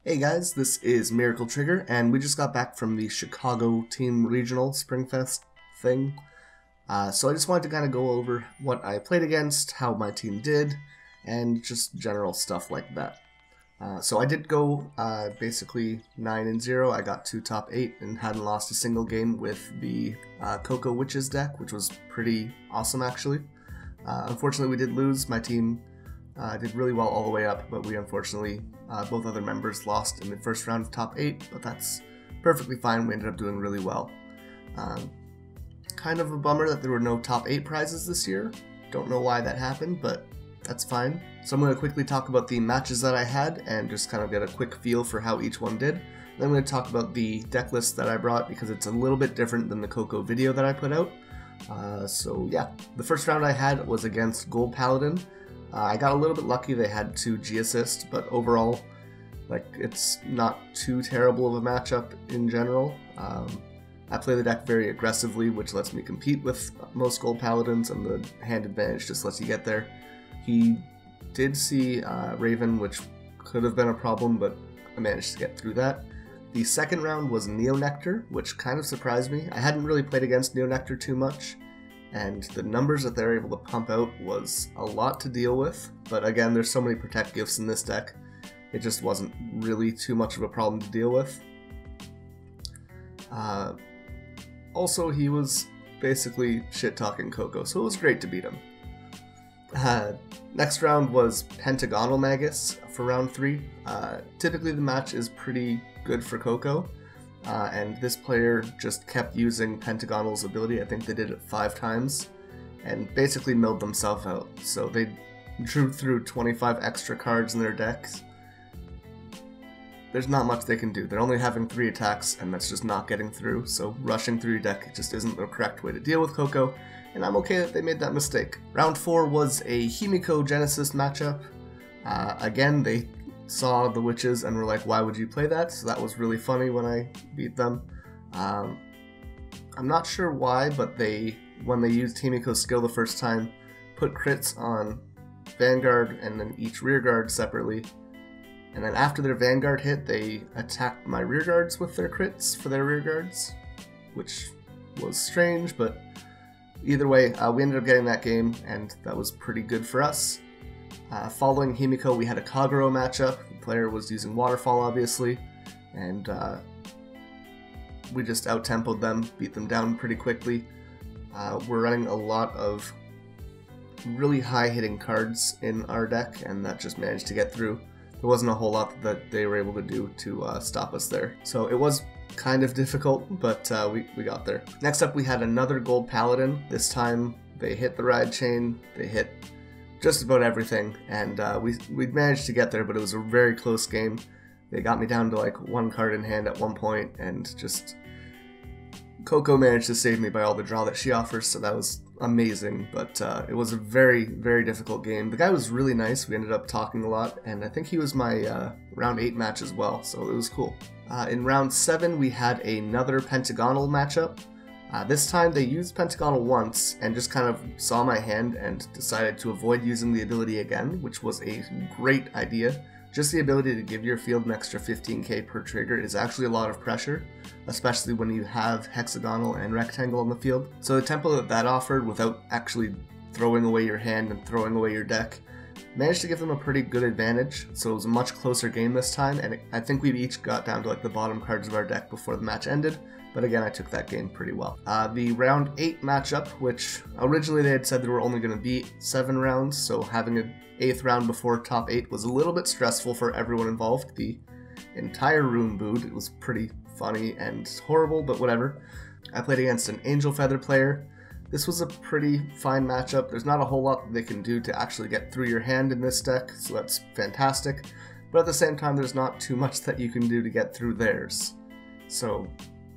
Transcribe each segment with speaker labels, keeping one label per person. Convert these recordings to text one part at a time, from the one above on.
Speaker 1: Hey guys, this is Miracle Trigger, and we just got back from the Chicago Team Regional Springfest thing. So I just wanted to kind of go over what I played against, how my team did, and just general stuff like that. So I did go basically 9-0. I got 2 top 8 and hadn't lost a single game with the Coco Witches deck, which was pretty awesome actually. Unfortunately, we did lose. My team did really well all the way up, but we unfortunately, both other members lost in the first round of top 8, but that's perfectly fine. We ended up doing really well. Kind of a bummer that there were no top 8 prizes this year. Don't know why that happened, but that's fine. So I'm going to quickly talk about the matches that I had and just kind of get a quick feel for how each one did. Then I'm going to talk about the deck list that I brought because it's a little bit different than the Coco video that I put out. So yeah, the first round I had was against Gold Paladin. I got a little bit lucky, they had 2 G-assist, but overall, like, it's not too terrible of a matchup in general. I play the deck very aggressively, which lets me compete with most Gold Paladins, and the hand advantage just lets you get there. He did see Raven, which could have been a problem, but I managed to get through that. The second round was Neo Nectar, which kind of surprised me. I hadn't really played against Neo Nectar too much, and the numbers that they're able to pump out was a lot to deal with, but again, there's so many protect gifts in this deck, it just wasn't really too much of a problem to deal with. Also, he was basically shit-talking Coco, so it was great to beat him. Next round was Pentagonal Magus for round 3. Typically the match is pretty good for Coco, and this player just kept using Pentagonal's ability. I think they did it 5 times, and basically milled themselves out. So they drew through 25 extra cards in their decks. There's not much they can do. They're only having 3 attacks, and that's just not getting through, so rushing through your deck just isn't the correct way to deal with Coco, and I'm okay that they made that mistake. Round 4 was a Himiko Genesis matchup. Again, they saw the witches and were like, why would you play that? So that was really funny when I beat them. I'm not sure why, but when they used Himiko's skill the first time, put crits on Vanguard and then each rearguard separately. And then after their Vanguard hit, they attacked my rearguards with their crits for their rearguards, which was strange, but either way, we ended up getting that game, and that was pretty good for us. Following Himiko, we had a Kagero matchup. The player was using Waterfall, obviously, and we just out-tempoed them, beat them down pretty quickly. We're running a lot of really high-hitting cards in our deck, and that just managed to get through. There wasn't a whole lot that they were able to do to stop us there. So it was kind of difficult, but we got there. Next up, we had another Gold Paladin. This time, they hit the Ride Chain, they hit just about everything, and we managed to get there, but it was a very close game. They got me down to like 1 card in hand at one point, and just Coco managed to save me by all the draw that she offers, so that was amazing, but it was a very, very difficult game. The guy was really nice. We ended up talking a lot, and I think he was my round 8 match as well, so it was cool. In round 7, we had another Pentagonal matchup. This time they used Pentagonal once and just kind of saw my hand and decided to avoid using the ability again, which was a great idea. Just the ability to give your field an extra 15k per trigger is actually a lot of pressure, especially when you have hexagonal and rectangle on the field. So the tempo that offered, without actually throwing away your hand and throwing away your deck, managed to give them a pretty good advantage. So it was a much closer game this time, and I think we each got down to like the bottom cards of our deck before the match ended. But again, I took that game pretty well. The round 8 matchup, which originally they had said there were only going to be 7 rounds, so having an 8th round before top 8 was a little bit stressful for everyone involved. The entire room booed. It was pretty funny and horrible, but whatever. I played against an Angel Feather player. This was a pretty fine matchup. There's not a whole lot that they can do to actually get through your hand in this deck, so that's fantastic. But at the same time, there's not too much that you can do to get through theirs. So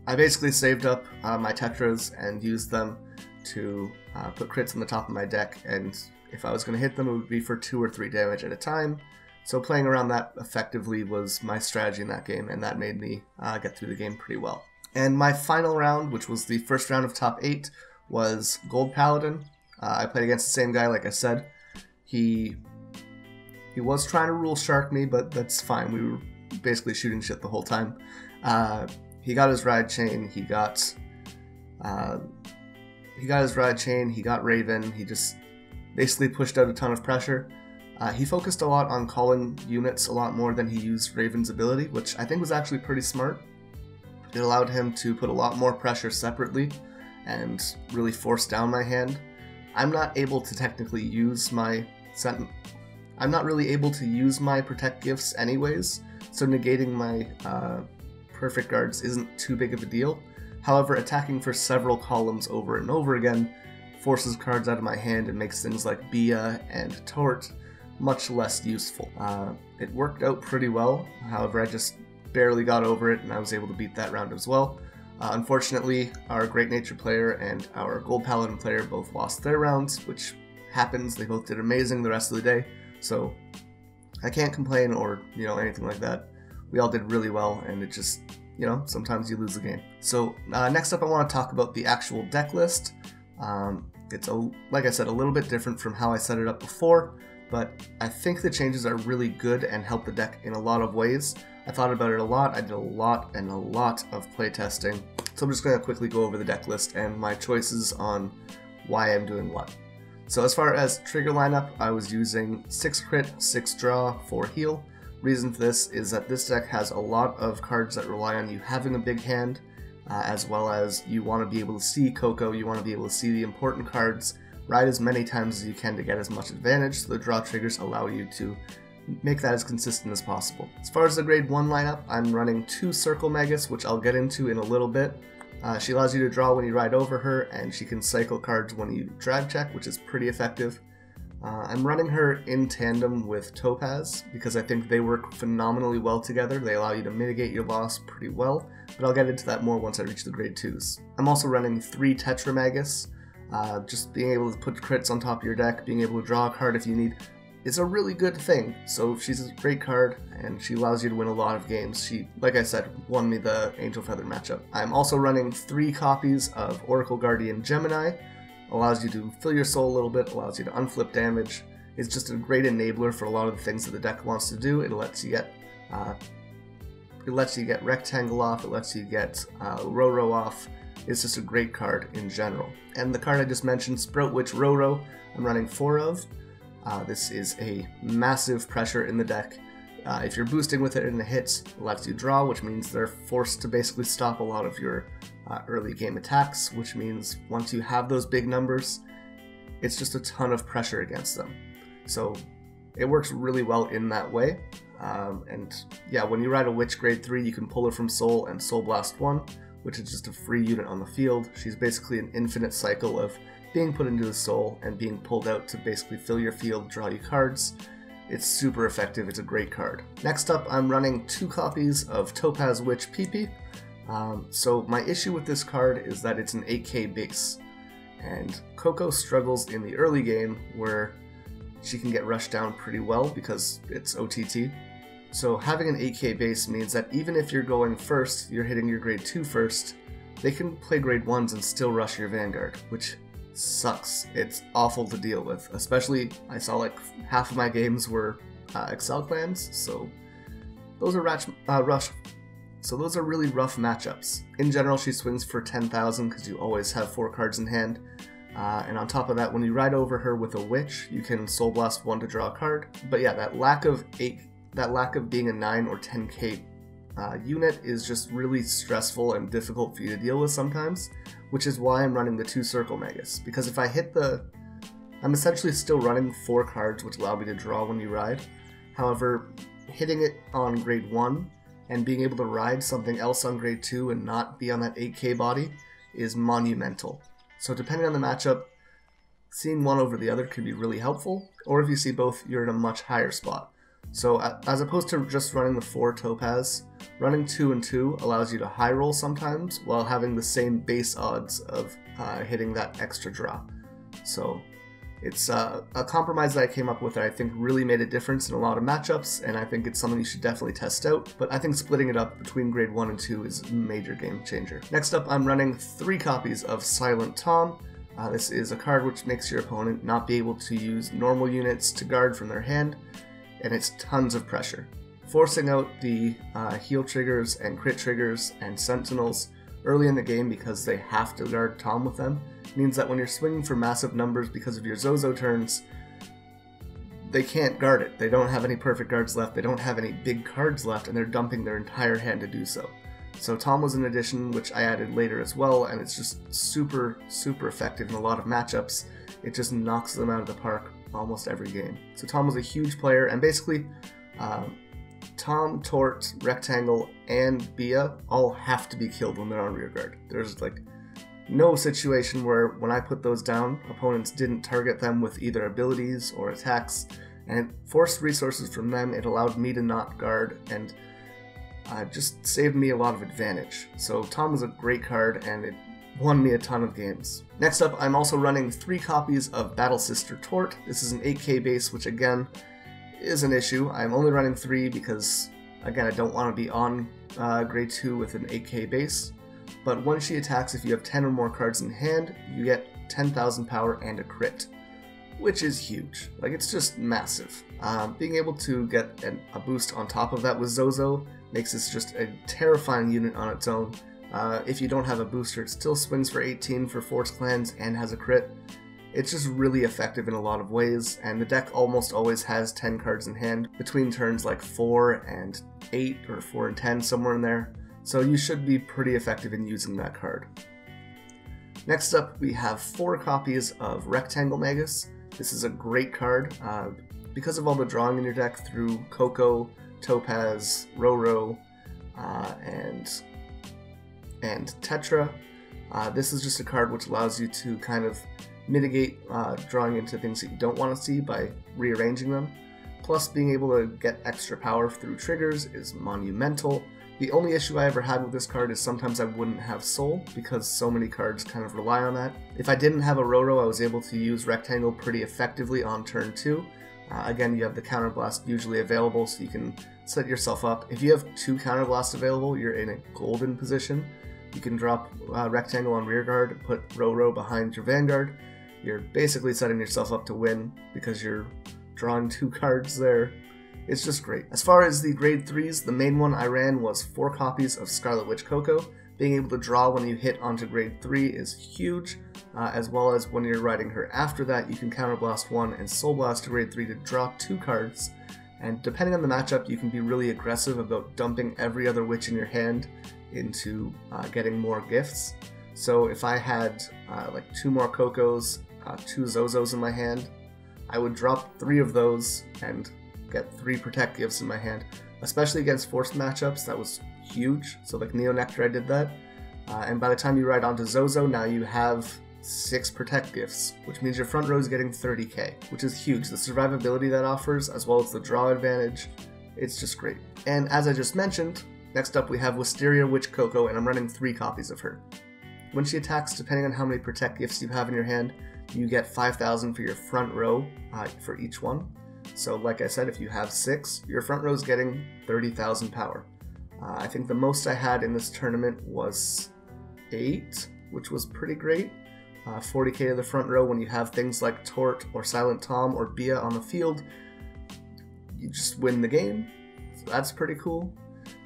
Speaker 1: I basically saved up my Tetras and used them to put crits on the top of my deck, and if I was going to hit them, it would be for 2 or 3 damage at a time. So playing around that effectively was my strategy in that game, and that made me get through the game pretty well. And my final round, which was the first round of top 8, was Gold Paladin. I played against the same guy, like I said. He was trying to rule shark me, but that's fine. basically shooting shit the whole time. He got his ride chain, he got his ride chain, he got Raven, he just basically pushed out a ton of pressure. He focused a lot on calling units a lot more than he used Raven's ability, which I think was actually pretty smart. It allowed him to put a lot more pressure separately and really force down my hand. I'm not able to technically use my I'm not really able to use my protect gifts anyways, so negating my perfect guards isn't too big of a deal. However, attacking for several columns over and over again forces cards out of my hand and makes things like Bia and Tort much less useful. It worked out pretty well, however I just barely got over it and I was able to beat that round as well. Unfortunately, our Great Nature player and our Gold Paladin player both lost their rounds, which happens. They both did amazing the rest of the day, so I can't complain or, anything like that. We all did really well, and it just, sometimes you lose the game. So next up I want to talk about the actual deck list. It's, like I said, a little bit different from how I set it up before, but I think the changes are really good and help the deck in a lot of ways. I thought about it a lot, I did a lot of playtesting, so I'm just going to quickly go over the deck list and my choices on why I'm doing what. So as far as trigger lineup, I was using 6 crit, 6 draw, 4 heal. Reason for this is that this deck has a lot of cards that rely on you having a big hand, as well as you want to be able to see Coco, you want to be able to see the important cards, ride as many times as you can to get as much advantage, so the draw triggers allow you to make that as consistent as possible. As far as the grade 1 lineup, I'm running 2 Circle Magus, which I'll get into in a little bit. She allows you to draw when you ride over her, and she can cycle cards when you drag check, which is pretty effective. I'm running her in tandem with Topaz, because I think they work phenomenally well together. They allow you to mitigate your loss pretty well, but I'll get into that more once I reach the grade 2s. I'm also running 3 Tetra Magus. Just being able to put crits on top of your deck, being able to draw a card if you need, is a really good thing. So she's a great card, and she allows you to win a lot of games. She, like I said, won me the Angel Feather matchup. I'm also running 3 copies of Oracle Guardian Gemini. Allows you to fill your soul a little bit, allows you to unflip damage. It's just a great enabler for a lot of the things that the deck wants to do. It lets you get Rectangle off, it lets you get Roro off. It's just a great card in general. And the card I just mentioned, Sprout Witch Roro, I'm running 4 of. This is a massive pressure in the deck. If you're boosting with it and it hits, it lets you draw, which means they're forced to basically stop a lot of your early game attacks, which means once you have those big numbers, it's just a ton of pressure against them. So it works really well in that way. And yeah, when you ride a Witch grade 3, you can pull her from Soul and Soul Blast 1, which is just a free unit on the field. She's basically an infinite cycle of being put into the soul and being pulled out to basically fill your field, draw you cards. It's super effective, it's a great card. Next up, I'm running 2 copies of Topaz Witch PP. So my issue with this card is that it's an 8k base, and Coco struggles in the early game where she can get rushed down pretty well because it's OTT. So having an 8k base means that even if you're going first, you're hitting your grade 2 first, they can play grade 1s and still rush your Vanguard, which sucks. It's awful to deal with, especially I saw like half of my games were Excel clans, so those are really rough matchups. In general, she swings for 10,000 because you always have 4 cards in hand, and on top of that, when you ride over her with a Witch, you can Soul Blast 1 to draw a card. But yeah, that lack of being a 9 or 10k unit is just really stressful and difficult for you to deal with sometimes, which is why I'm running the 2 Circle Magus, because if I hit I'm essentially still running 4 cards which allow me to draw when you ride. However, hitting it on grade 1 and being able to ride something else on grade 2 and not be on that 8k body is monumental. So depending on the matchup, seeing one over the other can be really helpful, or if you see both, you're in a much higher spot. So as opposed to just running the 4 Topaz, running 2 and 2 allows you to high roll sometimes while having the same base odds of hitting that extra draw. So it's a compromise that I came up with that I think really made a difference in a lot of matchups, and I think it's something you should definitely test out, but I think splitting it up between grade 1 and 2 is a major game changer. Next up, I'm running 3 copies of Silent Tom. This is a card which makes your opponent not be able to use normal units to guard from their hand, and it's tons of pressure. forcing out the heal triggers and crit triggers and sentinels early in the game because they have to guard Tom with them means that when you're swinging for massive numbers because of your Zozo turns, they can't guard it. They don't have any perfect guards left, they don't have any big cards left, and they're dumping their entire hand to do so. So Tom was an addition which I added later as well, and it's just super, super effective in a lot of matchups. It just knocks them out of the park almost every game. So Tom was a huge player, and basically Tom, Tort, Rectangle, and Bia all have to be killed when they're on rear guard. There's like no situation where when I put those down, opponents didn't target them with either abilities or attacks, and it forced resources from them. It allowed me to not guard, and just saved me a lot of advantage. So Tom was a great card, and it won me a ton of games. Next up, I'm also running 3 copies of Battle Sister Tort. This is an 8k base, which again is an issue. I'm only running 3 because, again, I don't want to be on grade 2 with an 8k base. But when she attacks, if you have 10 or more cards in hand, you get 10,000 power and a crit, which is huge. Like, it's just massive. Being able to get a boost on top of that with Zozo makes this just a terrifying unit on its own. If you don't have a booster, it still swings for 18 for Force Clans and has a crit. It's just really effective in a lot of ways, and the deck almost always has 10 cards in hand between turns like 4 and 8 or 4 and 10, somewhere in there. So you should be pretty effective in using that card. Next up, we have 4 copies of Rectangle Magus. This is a great card because of all the drawing in your deck through Coco, Topaz, Roro, and Tetra. This is just a card which allows you to kind of mitigate drawing into things that you don't want to see by rearranging them. Plus, being able to get extra power through triggers is monumental. The only issue I ever had with this card is sometimes I wouldn't have Soul, because so many cards kind of rely on that. If I didn't have a Roro, I was able to use Rectangle pretty effectively on turn 2. Again, you have the Counterblast usually available, so you can set yourself up. If you have 2 Counterblasts available, you're in a golden position. You can drop Rectangle on rearguard, put Roro behind your Vanguard. You're basically setting yourself up to win because you're drawing 2 cards there. It's just great. As far as the grade 3s, the main one I ran was 4 copies of Scarlet Witch Coco. Being able to draw when you hit onto grade 3 is huge, as well as when you're riding her after that, you can Counterblast 1 and Soul Blast to grade 3 to draw 2 cards. And depending on the matchup, you can be really aggressive about dumping every other witch in your hand into getting more gifts. So if I had like 2 more Cocos, 2 Zozos in my hand, I would drop 3 of those and get 3 Protect gifts in my hand. Especially against forced matchups, that was huge. So like Neo Nectar, I did that. And by the time you ride onto Zozo, now you have 6 Protect gifts, which means your front row is getting 30k, which is huge. The survivability that offers, as well as the draw advantage, it's just great. And as I just mentioned, next up we have Wisteria Witch Coco, and I'm running 3 copies of her. When she attacks, depending on how many Protect gifts you have in your hand, you get 5,000 for your front row for each one. So like I said, if you have 6, your front row is getting 30,000 power. I think the most I had in this tournament was 8, which was pretty great. 40k to the front row when you have things like Tort or Silent Tom or Bia on the field. You just win the game, so that's pretty cool.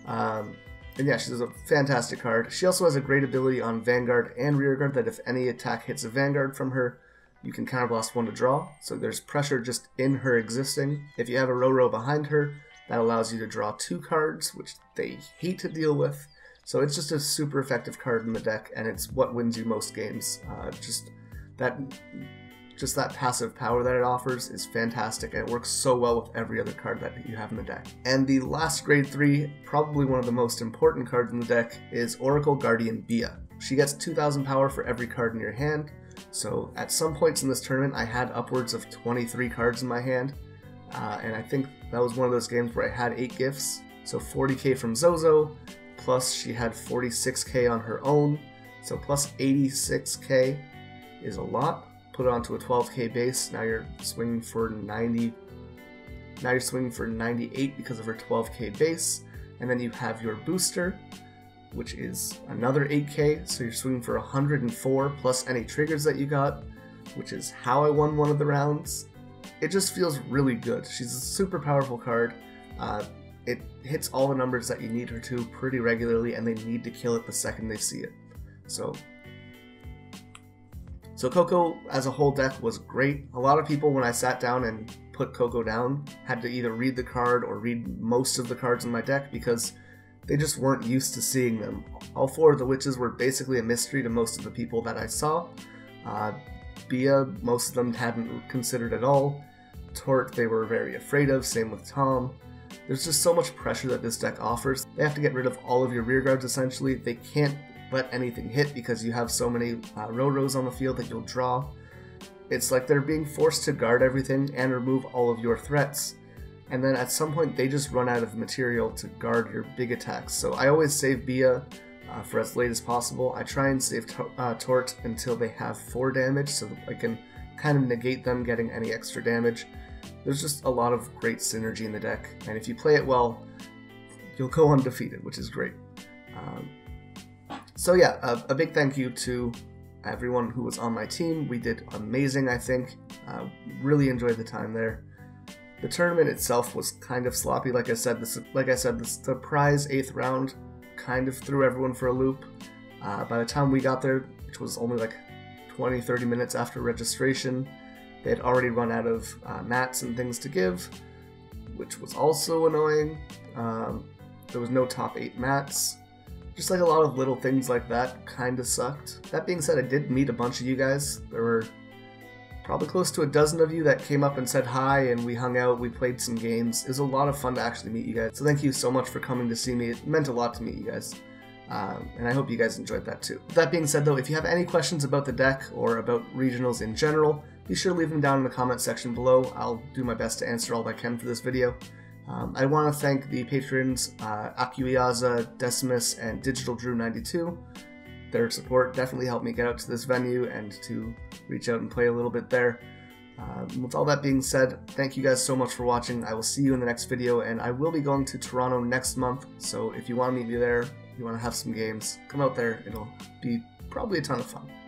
Speaker 1: And yeah, she's a fantastic card. She also has a great ability on Vanguard and Rearguard that if any attack hits a Vanguard from her, you can Counterblast 1 to draw, so there's pressure just in her existing. If you have a Roro behind her, that allows you to draw 2 cards, which they hate to deal with. So it's just a super effective card in the deck, and it's what wins you most games. Just that passive power that it offers is fantastic, and it works so well with every other card that you have in the deck. And the last grade 3, probably one of the most important cards in the deck, is Oracle Guardian Bia. She gets 2,000 power for every card in your hand. So at some points in this tournament, I had upwards of 23 cards in my hand, and I think that was one of those games where I had 8 gifts. So 40k from Zozo, plus she had 46k on her own, so plus 86k is a lot. Put it onto a 12k base, now you're swinging for 90. Now you're swinging for 98 because of her 12k base, and then you have your booster, which is another 8k, so you're swinging for 104 plus any triggers that you got, which is how I won one of the rounds. It just feels really good. She's a super powerful card. it hits all the numbers that you need her to pretty regularly, and they need to kill it the second they see it. So Coco as a whole deck was great. A lot of people, when I sat down and put Coco down, had to either read the card or read most of the cards in my deck because they just weren't used to seeing them. All 4 of the witches were basically a mystery to most of the people that I saw. Bia, most of them hadn't considered at all. Tort, they were very afraid of, same with Tom. There's just so much pressure that this deck offers. They have to get rid of all of your rear guards essentially. They can't let anything hit because you have so many Roros on the field that you'll draw. It's like they're being forced to guard everything and remove all of your threats. And then at some point they just run out of material to guard your big attacks. So I always save Bia for as late as possible. I try and save Tort until they have 4 damage so that I can kind of negate them getting any extra damage. There's just a lot of great synergy in the deck, and if you play it well, you'll go undefeated, which is great. So yeah, a big thank you to everyone who was on my team. We did amazing, I think. Really enjoyed the time there. The tournament itself was kind of sloppy, like I said. The prize 8th round kind of threw everyone for a loop. By the time we got there, which was only like 20-30 minutes after registration, they had already run out of mats and things to give, which was also annoying. There was no top 8 mats. Just like a lot of little things like that kind of sucked. That being said, I did meet a bunch of you guys. There were probably close to a dozen of you that came up and said hi, and we hung out, we played some games. It was a lot of fun to actually meet you guys. So thank you so much for coming to see me. It meant a lot to meet you guys. And I hope you guys enjoyed that too. That being said though, if you have any questions about the deck or about regionals in general, be sure to leave them down in the comment section below. I'll do my best to answer all I can for this video. I want to thank the patrons Akuiaza, Decimus, and Digital Drew 92. Their support definitely helped me get out to this venue and to reach out and play a little bit there. With all that being said, thank you guys so much for watching. I will see you in the next video, and I will be going to Toronto next month, so if you want to meet me there, you want to have some games, come out there. It'll be probably a ton of fun.